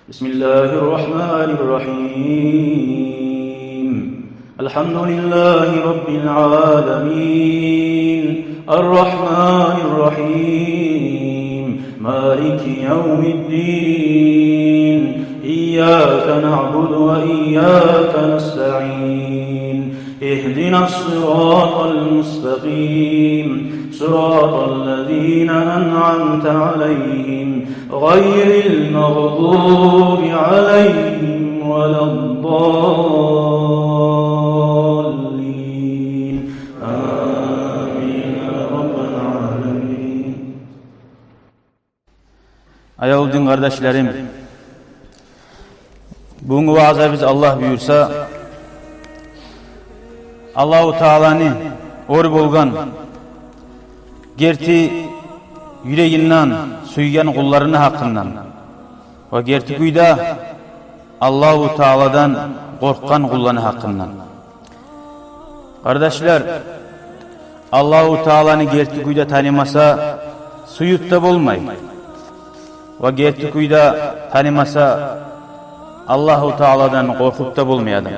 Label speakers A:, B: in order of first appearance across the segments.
A: Bismillahirrahmanirrahim. Elhamdülillahi Rabbil alemin. Errahmanirrahim. Maliki yevmiddin. İyyâke na'budu ve iyyâke nesta'in. İhdinas sıratal müstakîm. Sıratallezîne en'amte aleyhim. Gayril mağdûbi aleyhim veleddâllîn. Âmin ya Rabbel âlemin.
B: Ayağı din kardeşlerim, bu vaaza biz Allah buyursa, Allahu Teala'nı or bolgan, gerti yüreğinden suygan kullarını hakkından ve gerti kuyda Allahu Teala'dan korkan kullarını hakkından. Kardeşler, Allahu Teala'nı gerti kuyda tanımasa suyutta bulmay. Ve gerti kuyda tanımasa Allahu Teala'dan korkup da bulmayadın.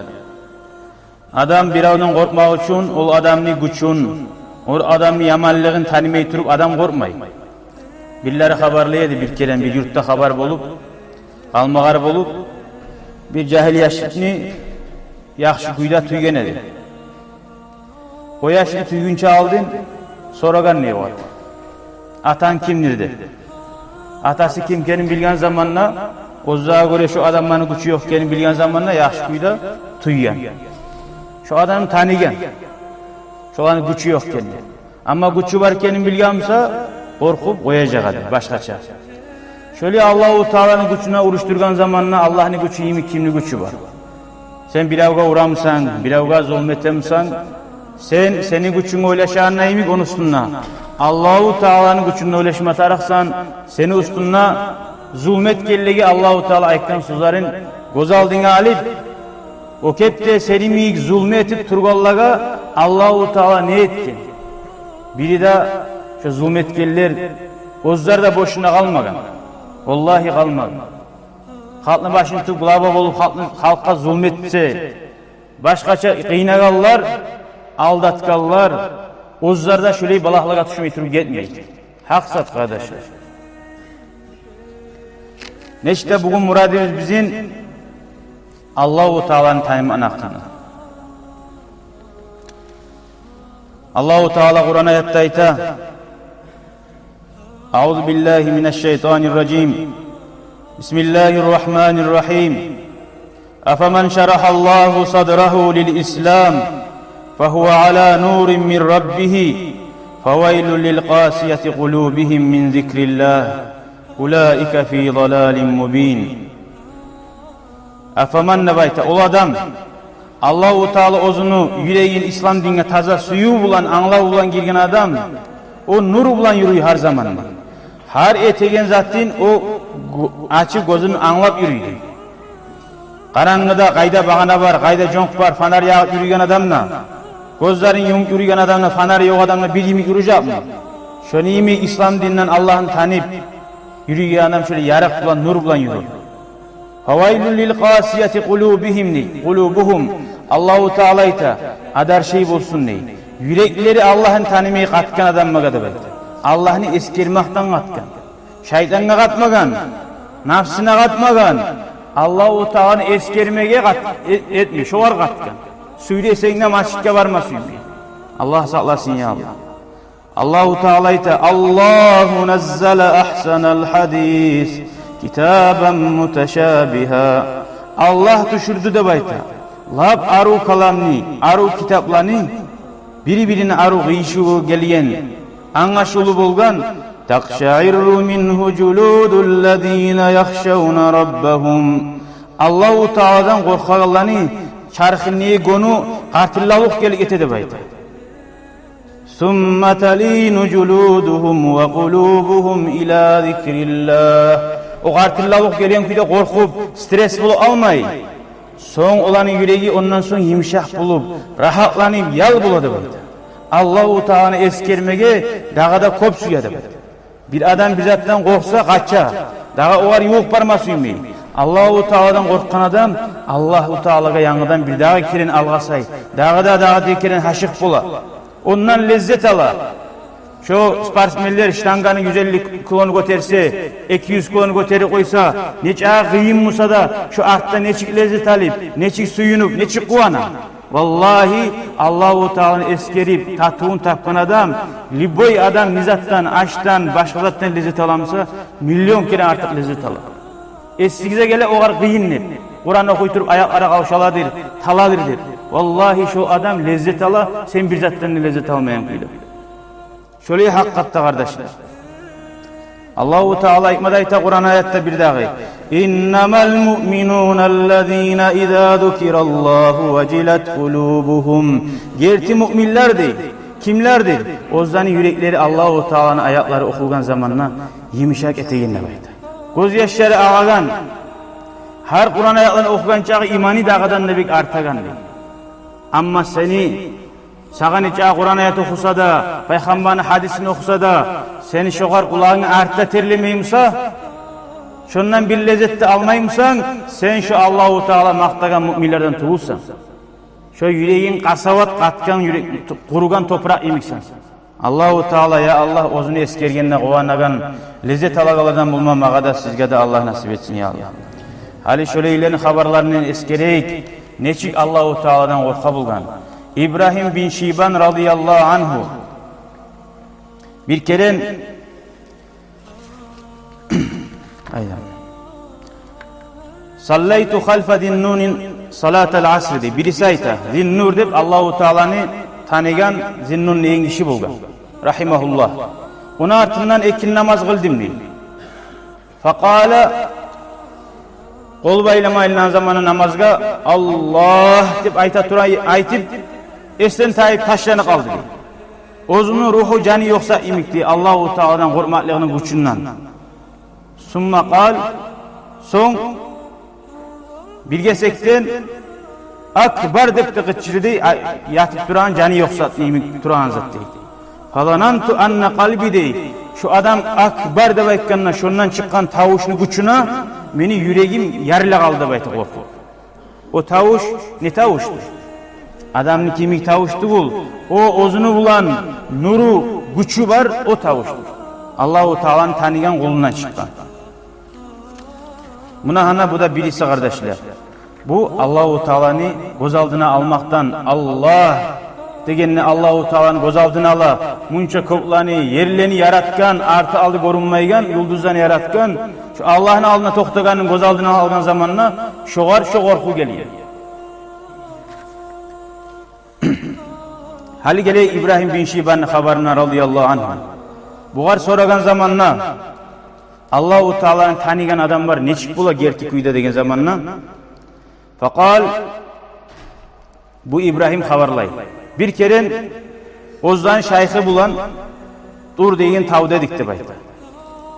B: Adam biravdan korkmak için ol adamni güçün, o adamni yamanlığın tanımay turup adam korkmay. Birileri haberleydi bir kere bir yurtta haber bulup, almağar bulup, bir cahil yaşlıkni yaxşı kuyda tüygen edi. O yaşlı tüygünçe aldın, soragan ne var? Atan kimdir dedi. Atası kimkenin bilgen zamanla, ozağa göre şu adamların gücü yokken bilgen zamanla yaxşı kuyda tüygen. Şu adamı tanıgen, şu adamın gücü yokken. Ama gücü varken bilgense, korkup koyacak başkaça. Şöyle Allahu Teala'nın gücüne uruşturgan zamanla Allah'ın gücü iyi kimli gücü var. Sen biravga uramsan, biravga zulmetemsan, senin gücünü oylaşan neymi konusunda. Allahu Teala'nın gücünü oylaşma taraksan, seni ustunna zulmet kellegi Allahu Teala ayaktan suzların gozaldığını alıp, o kepte selimik zulme etip turgallaga Allahu Teala ne etken? Biri de şu zulmetkeller ozlar da boşuna kalmagan. Vallahi kalmagan. Halkın başını tutup glaba olup halka zulmetse, başkaça kıynagallar, aldatkallar, ozlar da şöyle balaklığa düşmeyi turup gitmeyin. Haksat kardeşler. Neşte bugün muradımız bizim Allahu Teala'nın tanıman hakkında. Allahu Teala Kur'an ayette ayta: Euzu billahi mineşşeytanirracim. Bismillahirrahmanirrahim. Afaman şerahallahu sadrahu lil-İslam fehuve ala nurin min rabbih feveylun lil-qasiyeti kulubihim min zikrillah ulaika fi dalalin mubin. Afaman nebayta ol adam Allahu Teala ozunu yüreğin İslam dinine taza suyu bulan, anla bulan girgen adam, o nur bulan yürüyor her zaman. Her etegen zaten o açık gözünü anlap yürüyor. Karanlıda kayda bağına var, kayda jonk var, fanar yağıp yürüyen adamla, gözlerin yumuk yürüyen adamla, fanar yok adamla bir yemek yürüyecek mi? Şöyle iyi mi İslam dininden Allah'ın tanıyıp yürüyen adam şöyle yarak bulan, nur bulan yürüyor. Havaylul lil qasiyeti kulubuhum. Allahu Teala'yta adar şey bulsun ney. Yürekleri Allah'ın tanımayı katkan adamma kadar. Allah'ını eskermekten katkan. Şeytanına katmagan, nafsına katmagan. Allahu Teala'nı eskermeye etmiş, o var katkan. Söylesen de masjidke varmasın. Allah saklasın ya Allah. Allahu Teala'yta Allahu nazzale ahsanal hadis. Kitaben muteşabiha. Allah düşürdü de bayta. Lab aru kalamni, aru kitaplarını biri-birine aru gıyşu geliyen, anlaşılı bulgan, takşairru minhu culudullezine yakhşavna rabbahum. Allahu Teala'dan korkanlarını çarkınlığı gonu kartıllalık gelip etedi bayta. Summa talinu culuduhum ve kulubuhum ila zikrillah. O kartıllalık gelen kuyda korkup, stres bulup almayı. Son olanın yüreği ondan sonra yumuşak bulup, rahatlanıp yal buladı bayta. Allahu Teala'nı eskermege dağda kop suyadı bayta. Bir adam bizattan korksa kaça. Daha o var yok parması yemeyin. Allahu Teala'dan korkan adam Allahu Teala'ga yanıdan bir daha kirin algasay, daha kirin haşık bula. Ondan lezzet ala. Şu sportmenler ştanganın 150 kilonu göterse, 200 kilonu göteri koysa, neçe kıyım musa da şu artta neçik lezzet alıp, neçik suyunup, neçik kuvana. Vallahi Allahu Teala'nı eskerip tatuğun tapkan adam, liboy adam nizattan, aştan, başka zattan lezzet alamsa, milyon kere artık lezzet alır. Eskize gele o kadar kıyındır. Kur'an okuyturup ayaklara kavşaladır, taladır. Vallahi şu adam lezzet ala, sen bir zattan lezzet almayan kıydı. Şöyle hakikatte kardeşler. Allahu Teala hikmedayta Kur'an ayette bir daha. İnnemel mu'minûnellezîne izâ zukirallâhu vecilet kulûbuhum. Gerti müminler değil. Kimlerdir? Ozdanın yürekleri Allahu Teala'nın ayakları okulgan zamanla yumuşak eteğinle baydı. Göz yaşları ağagan. Her Kur'an ayaklarını okugan çağı imani dağıdan da bir artagan değil. Ama seni sağın içe Kur'an ayet okusa da, Peygamber'in hadisini okusa da, seni şokar kulağını artta terlemeyimsa, şundan bir lezzet de almayımsan, sen şu Allahu Teala maktagan müminlerden tuğulsan. Şu yüreğin kasavat katkan yürek, kurugan toprak imiksen. Allahu Teala ya Allah ozunu eskergenine kovanagan lezzet alagalardan bulmamağa da sizge de Allah nasip etsin ya Allah. Hali şöyleylerin haberlerinin eskereyik, neçik Allahu Teala'dan korka bulgan. İbrahim bin Şiban radıyallahu anhu bir kere sallaytu halfa Zinnunin salatel asr'di. Birisi ayta Zinnur deb Allahu Teala'nı tanıgan Zinnun'un en kişi bulgan. Rahimahullah. Onun ardından ekin namaz kıldım deydi. Fakala kol baylamayla zamanı namazga Allah deb ayta turayı aytip esten tayip taşlanı kaldı deydi. Ozunun ruhu canı yoksa imikti Allahu Teala'dan korkmaklığının gücünden. Summa kal son bir gesekten akbar deb de gıçırdı yatıp duran canı yoksa imik duran zat deydi. Falanantu anna kalbi deydi. Şu adam akbar deb aytkanına şundan çıkan tavuşunu gücüne meni yüreğim yarıla kaldı baytı korku. O tavuş ne tavuştu? Adamın kimik tavuştu bul. O ozunu bulan nuru gücü var o tavuştur. Allahu Teala'nın tanıyan kulundan çıkan. Buna hana bu da birisi kardeşler. Bu Allahu Teala'nı göz aldına almaktan Allah degenine Allahu Teala'nın göz aldına ala munça köklerini yerlerini yaratkan artı aldı korunmaygan yıldızlarını yaratkan şu Allah'ın aldına toktaganın göz aldına algan zamanla şoğar şu korku geliyor. Hali gele İbrahim bin Şiban'ın haberine radıyallahu anh. Buğar soragan zamanla Allahu Teala'nın tanıgan adam var neçik bula gerti kuyda degen zamanla fakal bu İbrahim haberlay bir kere Ozdan şayxı bulan dur degen tavda dikti baydı.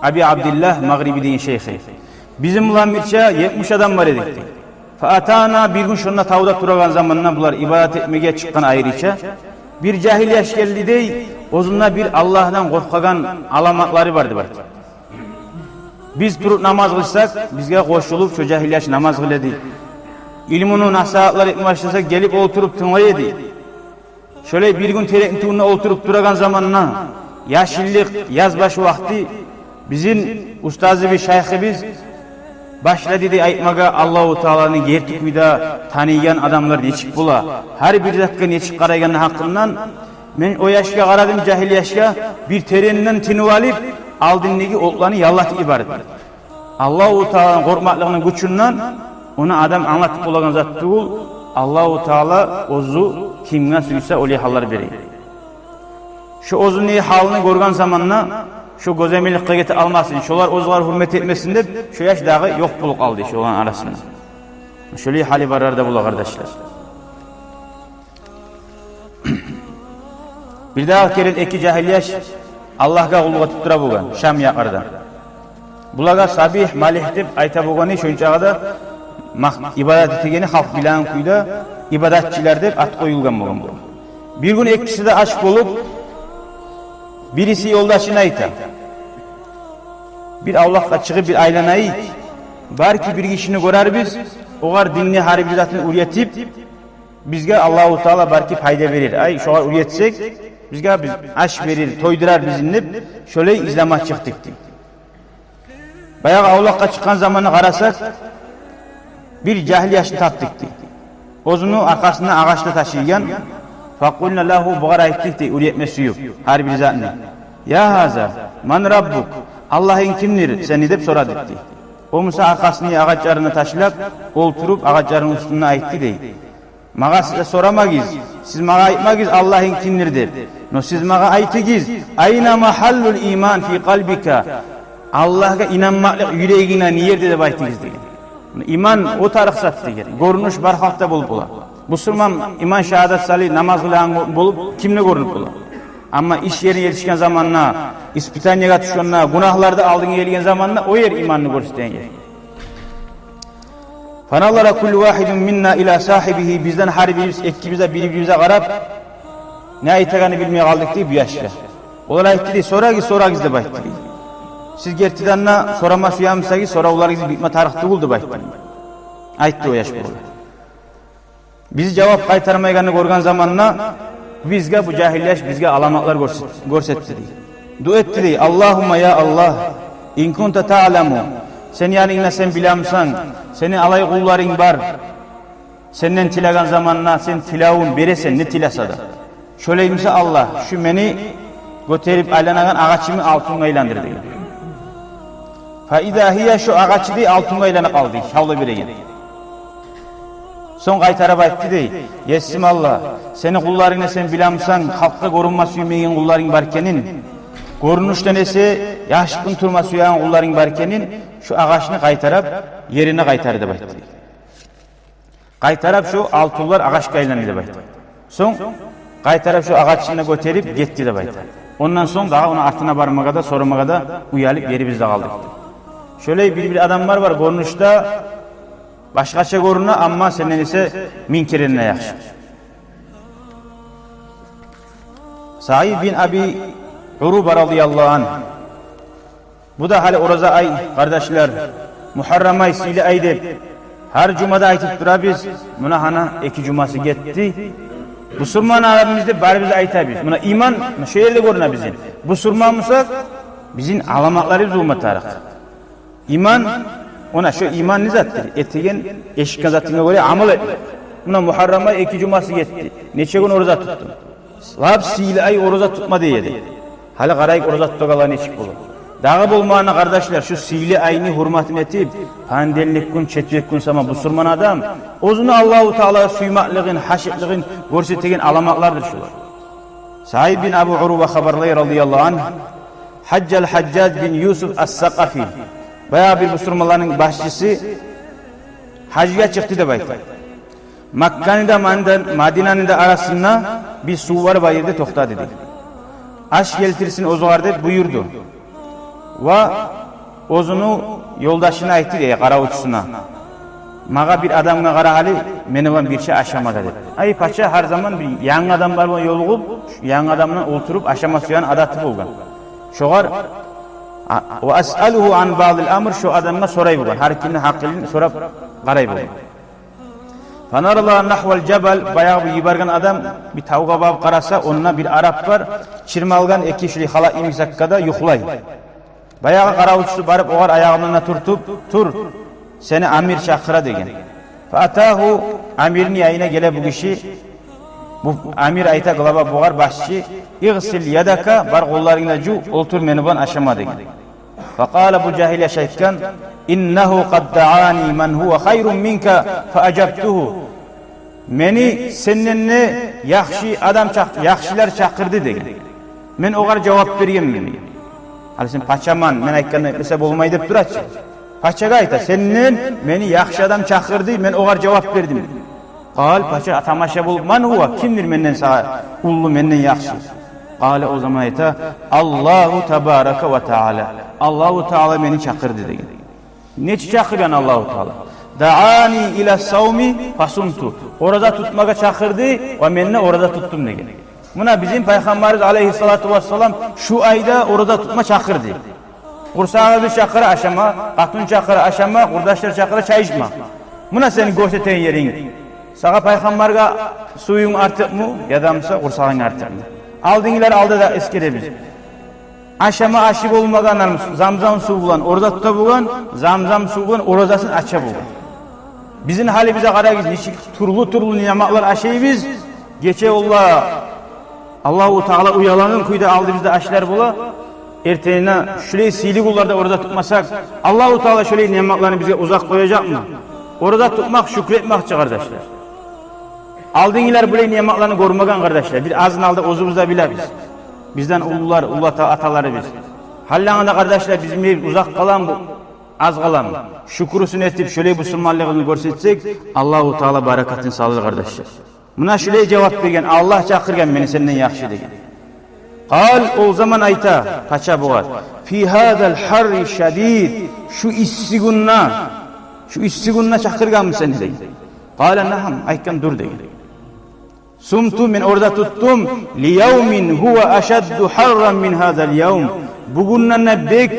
B: Abi Abdullah Mağribi degen şeyhi bizim bulan birçe 70 adam var edikti. Faatana bir gün şununla tavda turagan zamanla bular ibadet etmeye çıkan ayrıca bir cahil yaş geldi dey ozunla bir Allah'tan korkagan alamatları vardı baydı. Biz turup namaz kılsak bizge koşulup şu cahil yaş namaz kıledi. İlmunu nasihatlar etmeye başlasa gelip oturup tınlaydı. Şöyle bir gün terektüğüne oturup duragan zamanla yaşillik yazbaşı vakti bizim ustazı bir şeyhimiz başladı de aytmaga Allahu Teala'nın gerçeküyde tanıyan adamlar neçik bula. Her bir dakika neçik karayganın hakkından men o yaşka karadım cahil yaşka bir tereninden tinip alıp aldığındaki oklarını yallat ibaret. Allahu Teala'nın korkmaklığının gücünden onu adam anlatıp bulagan zat değil. Allahu Teala ozu kimden suysa öyle hallar veriyor. Şu ozun neyi halini görgen zamanla şu gözemelik kıygeti almasın, şolar ozlar hürmet etmesin de şu yaş dağı yok buluk aldı şu olan arasında. Şöyle hali var arada bula kardeşler. Bir daha kere iki cahil yaş Allah'a kulluğa tuttura bugan Şam yakardan. Bulaga sabih malih deb ayta bugani şunçağa da ibadet etegeni halk bilen kuyda ibadatçiler deb at koyulgan bugan bu. Bir gün ikisi de aç bulup birisi yoldaşına ayta. Bir Allah'a çıkıp bir aylanayı Barki bir kişini görer biz, oğar dinni harbi zatını üretip, bizge Allahu Teala barki fayda verir. Ay şoğar üretsek, bizge biz aş verir, toydurar bizinlip, şöyle izlama çıktık. Bayağı avlakka çıkan zamanı karasak, bir cahil yaşını taptık. Ozunu arkasından ağaçta taşıyan, fakulna lahu buğara ettik de üretmesi yok. Harbi zatını. Ya haza, man rabbuk, Allah'ın kimdir seni deyip soradı. O Musa arkasını ağaçlarına taşılap, olturup ağaçların üstüne aitti değil. Mağa size soramagız, siz mağa aitmagız Allah'ın kimdir deyip. No siz mağa aitigіз, ayna mahallul iman fi kalbika. Allah'a inanmakla yüreğine niyerde de baytigіз deyin. İman o tarıksat deyin. Görünüş barhalkta bulup ola. Müslüman iman şehadet salih namaz kılan bulup kimle görünüp ola. Ama iş yerine yetişken zamanla, ispitanyaya düşkenle, günahlarda aldığın gelgen zamanla o yer imanını gösteren yer. Fanallara kullu vahidun minna ila sahibihi bizden harbimiz, ekibimize, birbirimize karab ne ayetlerini bilmeye kaldık diye bu yaşta. Onlar ayet dedi, soragız da bayt dedi. Siz gertidanla sorama suyamızda sonra onlarınızı bitme tarihte buldu bayt dedi. Ayet de o yaş buldu. Bizi cevap kaytarmayganı görgen zamanla bizge bu cahilyaş bizge alamatlar görsetti dedi. Dua etti dedi, Allahumma ya Allah, in kunta ta'lamu, sen yani yine sen bilamsan, senin alay kulların var, senden tilagan zamanla sen tilavun beresen ne tilasa da. Şöyleyimse Allah, şu beni götürüp aylanagan ağaçımı altına aylandır dedi. Fa idahiye şu ağaçı değil altına aylana kaldı, şavla bire geldi. Son kaytaraba etti dey, yesim Allah, seni kullarına sen bilamsan, halkta korunma suymayan kulların barkenin, görünüşten ise yaşkın turma suyan kulların barkenin, şu ağaçını kaytarab, yerine kaytardı bayt. Kaytarab şu altullar ağaç kaylanıydı bayt. Son kaytarab şu ağaçını götürüp gitti de bayt. Ondan son daha onu artına varmağa da sormağa da uyalıp yeri bizde kaldık. Şöyle bir adamlar var görünüşte, başkaça görünüyor ama senden ise minkirinle yakışır. Sa'id bin Abi Uruba radıyallahu anh. Bu da hali oraza ay kardeşler. Muharrem ay sili ay deyip her cumada aytıp dura biz. Buna hana 2 cuması gitti. Bu surman abimizde bari bize aytabiz. Buna iman şöyle görünüyor bizim. Bu surman musak bizim alamakları zulmatarık. İman ona şu iman nizattır. Etigen eşik zatına göre amel etmek. Buna Muharrem ay 2 cuması gitti. Neçe gün oruza tuttum. Lab sili ay oruza tutma deyedi. Hali qarayık oruza tuttuğalarını eşik bulur. Dağı bulmağına kardeşler şu sili ayını hürmetini etip pandellik gün, çetvek gün sama bu surman adam ozunu Allahu Teala suymaklığın, haşiklığın, görsetegen alamaklardır şular. Sa'id bin Abu Uruba haberlayı radıyallahu anh Haccel Haccac bin Yusuf As-Sakafi bayağı bir bu surmaların başçısı hacca çıktı da bayta. Makka'nın da Madine'nin de arasında bir su var bayırda tokta dedi. Aş geltirsin ozuvardı buyurdu. Ve ozunu yoldaşına aitti diye kara uçsuna. Mağa bir adamla kara hali menevan bir şey aşamadı dedi. Ay paça her zaman bir yan adam var yoluğup yan adamla oturup aşama suyan adatı bulgan. Şoğar ve as'aluhu an ba'dil amr şu adamla soray bulgan. Her kimine hakkını sorap karay bulgan. Fanarla nahval cebel bayağı bir yibargan adam bir tavuğa bab karasa onunla bir Arap var. Çirmalgan eki şöyle hala imisakkada yuhlay. Bayağı kara uçsu barıp oğar ayağımına tur seni amir çakıra degen. Fatahu amirin yayına gele bu kişi bu amir ayta glaba boğar başçı İğsil yadaka bar kollarına cu oltur menuban aşama degen. Fakala bu cahil yaşayken innehu kad da'ani men huve hayrun minka fa acabtuhu. Meni seninle yaxşiler çakırdı degen. Men oğar cevap vereyim mi? Halisin paçaman men aytkandan etmese bolmay dep duraçı. Paçaga ayta senden meni yaxşı adam çakırdı men oğar cevap verdim. Qal paça tamaşa bolup man huwa kimdir menden sağa ullu menden yaxşı. Qale o zaman ayta Allahu tebaraka ve taala. Allahu Teala meni çakırdı degen. Neçe çakırgan Allahu Teala? Da'ani ila savmi fasumtu. Orada tutmaga çakırdı ve menne orada tuttum degen. Buna bizim Peygamberimiz aleyhissalatu vesselam şu ayda orada tutma çakırdı. Kursağı bir çakıra aşama, katun çakıra aşama, kurdaşlar çakıra çay içme. Buna seni gösterten yerin. Sağa peygamberga suyun artık mı ya da mısa kursağın artık mı? Aldıngiler aldı da eskere biz. Aşama aşık olmaganlar zamzam su bulan, orada tuta bulan, zamzam su bulan, oradasın aça bulan. Bizim halimize karayız, nişik turlu nimetler aşıyı biz. Geçe Allah-u Teala uyalanın kuyda aldı bizde aşılar bula. Erteğine şöyle sili kullarda orada tutmasak, Allah-u Teala şöyle nimetlerini bize uzak koyacak mı? Orada tutmak, şükretmek kardeşler. Aldıngiler böyle nimetlerini korumagan kardeşler. Bir azın aldı ozumuzda bile biz. Bizden ulular, ataları biz. Hallağında kardeşler bizim bir uzak kalan bu, az kalan bu. Şükrüsünü etip şöyle bu sırmalığını görsetsek, Allah-u Teala barakatını sağlar kardeşler. Buna şöyle cevap vergen, Allah çakırgen beni senden yakşı degen. Kal o zaman ayta, kaça boğar. Fi hadal harri şadid, şu issigunna çakırgan mı seni degen. Kale naham, aykan dur degen. Sumtu men orada tuttum li yevmin huwa ashaddu harran min hadal yevm. Bugünden bek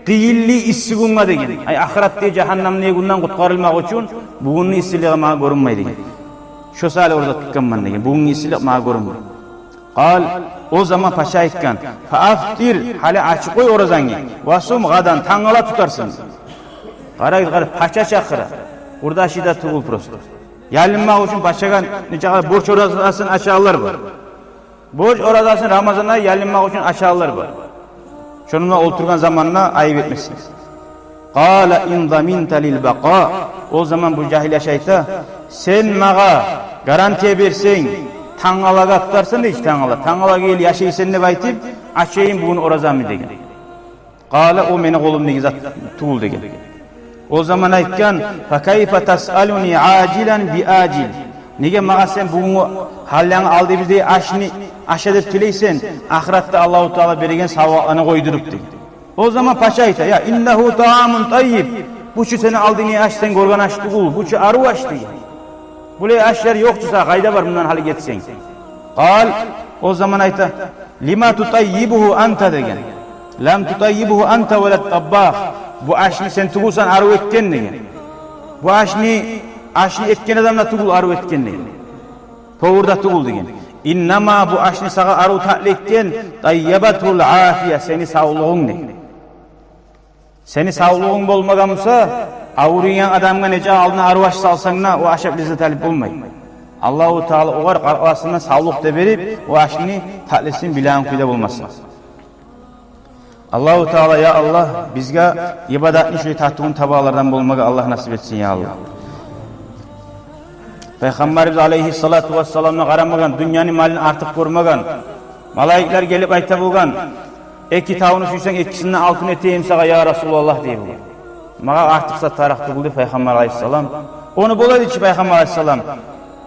B: qiyilli issigunga degen. Ay ahiratda cehennemne günden qutqarılmak üçün bugünni issiliği mağa görünmey degen. Şu sale orada tutkanman degen. Bugün issiliği mağa görünmey. Qal o zaman paşa aytkan fa aftir hali açık koy orazangi. Vasum gadan tangala tutarsın. Qarayır paşa çakıra. Orada şida tuğul prosto. Yalınmak için paşagan neçe borç oradasın aşağılar var. Borç oradasın Ramazan'a yalınmak için aşağılar var. Şununla oturgan zamanına ayıp etmesin. Qala in zaminta lil baqa. O zaman bu cahiliye şeyta sen mağa garantiye bersen tangalaga tutarsın da hiç tangala. Tangala gel yaşaysan ne baytip açayım bugün orazamı degen. Qala o meni kolumdaki zat tuğul degen. O zaman aytkan fakayfa tasaluni acilan bi acil. Nege mağa sen bugün hallan aldı bizde aşadı tileysen ahiratta Allahu Teala bergen savabını koydurup dedi. O zaman paşa ayta ya innehu taamun tayyib. Bu şu seni aldığını açsan gorgan açtı kul. Bu şu arı açtı. Buraya aşlar yoksa kayda var bundan hali getsen. Qal o zaman ayta lima tutayyibuhu anta degen. Lam tutayyibuhu anta ve lat tabbah. Bu aşını sen tuğulsan arı etken degen. Bu aşını etken adamla tuğul arı etken degen. Toğurda tuğul degen. İnnama bu aşını sağa arı ta'li etken tayyabatul afiye seni sağlığın degen. Seni sağlığın bolmagamsa avruyan adamga nece aldığına arı aşı salsan o aşap bize talip olmayı. Allah-u Teala o kadar arasından sağlık da verip o aşını ta'lisin bilen kuyda bulmasın. Allah-u Teala ya Allah bizge ibadatni şöyle tahtığın tabalardan bulmaga Allah nasip etsin ya Allah. Peygamberimiz aleyhissalatu vesselam'na qaramagan, dünyanın malini artık görmegen, malaikler gelip ayta bulgan, kitabını suysan ikisinden altın eteyim sağa ya Resulullah diye bulgan. Mağa artıksa taraktı buldu Peygamber aleyhissalam. Onu bulaydı ki Peygamber aleyhissalam,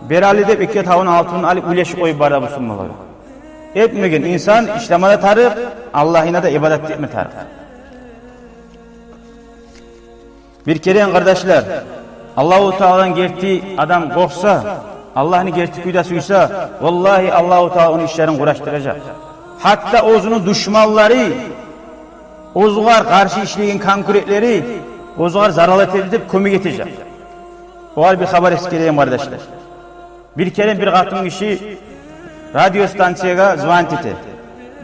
B: berali deyip kitabının altını alıp üleşi koyup barda bu sunmaları. Etmegen insan işlemada tarık, Allah'ına da ibadet etme tarık. Bir kere kardeşler, Allah-u Teala'nın gertiği adam korksa, Allah'ın gertiği kuydasıysa, vallahi Allah-u Teala onun işlerini uğraştıracak. Hatta ozunun düşmanları, ozuğar karşı işleyen konkuretleri, ozuğar zaralat edip kömük edecek. O hal bir haber eskeleyim kardeşler. Bir kere bir katın işi, radyo stansiyaya zvan tete.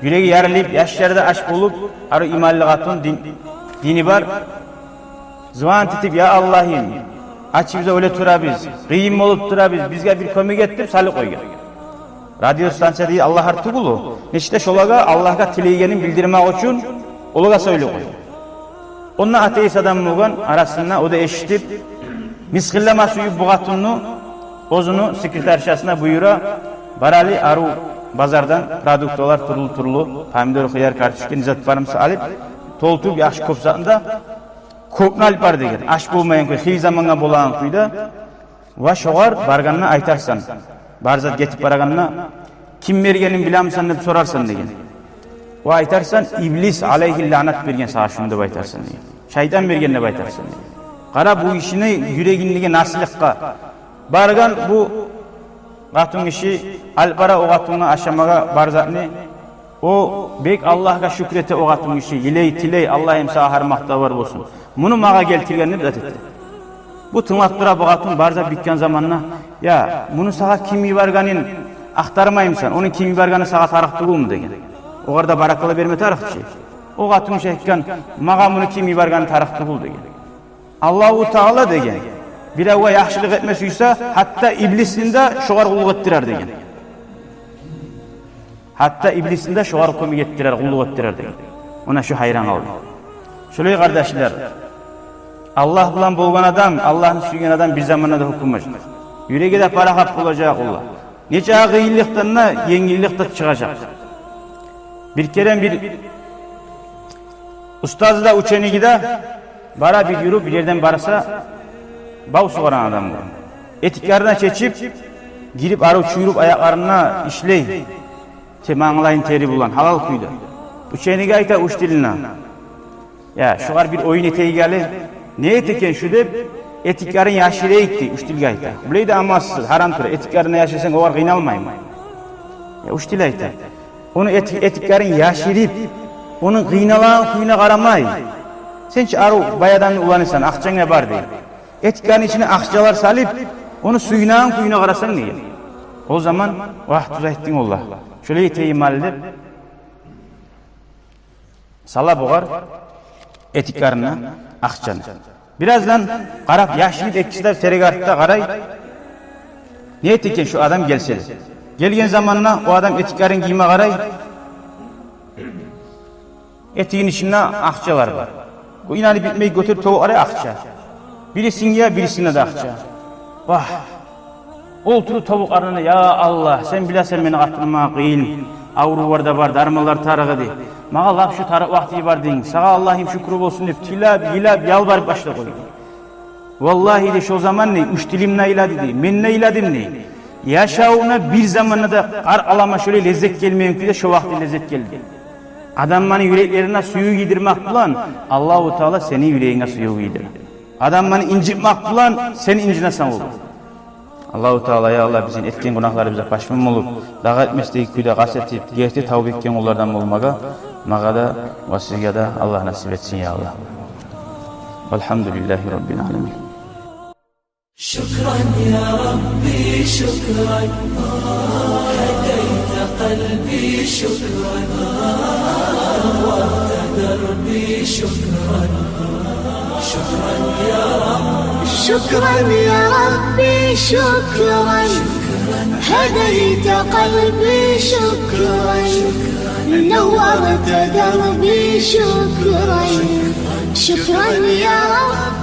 B: Yüreği yarılayıp yaşlarda aşk bulup arı imalli katın dini var. Zvan tetip ya Allah'ım açı bize öyle tura biz. Kıyım olup tura biz. Bizge bir kömük ettim salı koygan. Radyo stansiya değil Allah artı bulu. Neşte şolaga Allah'a tileygenin bildirmek için olaga söyle koy. Onunla ateist adam olgan arasında o da eşitip miskillama suyu buğatununu ozunu sekreterşasına buyura barali aru bazardan produktolar turlu pomidor xiyar kartuşken izat barımsı alıp toltup yaxşı kopsağında kopna alıp bar degen aş bolmayan koy xil zamanga bolan kuyda va şoğar barganına aytarsan barzat getip baraganına kim bergenin bilamsan dep sorarsan degen va aytarsan iblis aleyhi lanat bergen sağa şunu dep aytarsan degen şeytan bergen dep aytarsan degen qara bu işini yüreğindeki nasılıkka bargan bu Gatun işi alpara o gatunu aşamaga barzatni O bek Allah'a şükrete o atın işi, iley tiley Allah'ım sağa harmakta var olsun. Bunu mağa geltirgenini bidat etti. Bu tınlattıra bağatın barza bitken zamanına, ya bunu sağa kimi varganin aktarmayım sen, onun kimi varganı sağa tarıktı bu mu degen. O kadar barakalı verme tarıktı şey. O katın şeyken mağa bunu kimi varganı tarıktı bul degen. Allah-u Teala degen. Bir de o yaxşılık etmesiyse hatta iblisinde şoğar kulluk ettirer degen. Hatta iblisinde şoğar komik ettirer, kulluk ettirer degen. Ona şu hayran oldu. Şöyle kardeşler, Allah bilen bolgan adam, Allah'ını suygan adam bir zamanda da hukumacı. Yüreğe de para kap olacak Allah. Nece kıyıllıktan da yengillikten çıkacak. Bir kere bir ustazı da uçeni gide, bara bir yürü bir yerden barasa, bav soğuran adam bu. Etiklerden çeçip, girip arı çuyurup ayaklarına işley. Mağlayın teri bulan, halal kuydu. Uçeni gayta uç diline. Ya şuar bir oyun eteği geldi. Ne eteken şu deyip, etiklerin yaşireye gitti, uç dil gayta. Bileydi amasız, haram türü, etiklerine yaşasan o var kıynalmayın. Ya uç dil gayta. Onu etiklerin yaşirip, onun kıynalan kuyuna karamay. Sen hiç arı bayadan ulanırsan, akçana var değil. Etiklerin içine akçalar salip, onu suyunağın kuyuna karasan ne? O zaman, vah tuza ettin Allah. Şöyle eteği mal edip, sala boğar, etiklerine akçanı. Birazdan qarab yaşlı ekçiler teregatta qaray. Ne etken şu adam gelse. Gelgen zamanına o adam etiklerin giyime qaray. Etiğin içinde akçalar var. Bu inanı bitmeyi götür toğu araya akça. Birisine ya birisine de akça. Vah. Olturu tavuk arana ya Allah sen bilasen beni atılma kıyın. Avru var da var darmalar tarığı de. Mağa laf şu tarık vakti var deyin. Sağa Allah'ım şükür olsun deyip tilab yilab yalvarıp başla koyun. Vallahi de şu zaman ne? Üç dilim ne iladı de. Men ne iladım ne? Yaşağına bir zamanla da kar alama şöyle lezzet gelmeyen ki de şu vakti lezzet geldi. Adamların yüreklerine suyu giydirmek bulan Allah-u Teala senin yüreğine suyu giydirir. Adamların incitmek bulan senin incine sen olur. Allah-u Teala ya Allah bizim etken günahları bize başmam olup dağa etmesdeki küyde kasetip gerti tavuk etken onlardan olmaga mağa da vasıya da Allah nasip etsin ya Allah. Elhamdülillahi Rabbil Alemin.
C: شكرا يا ربي شكرا هديت قلبي شكرا نورت دربي شكرا شكرا يا رب
D: شكرا يا ربي شكرا هديت قلبي شكرا نورت دربي شكرا شكرا يا رب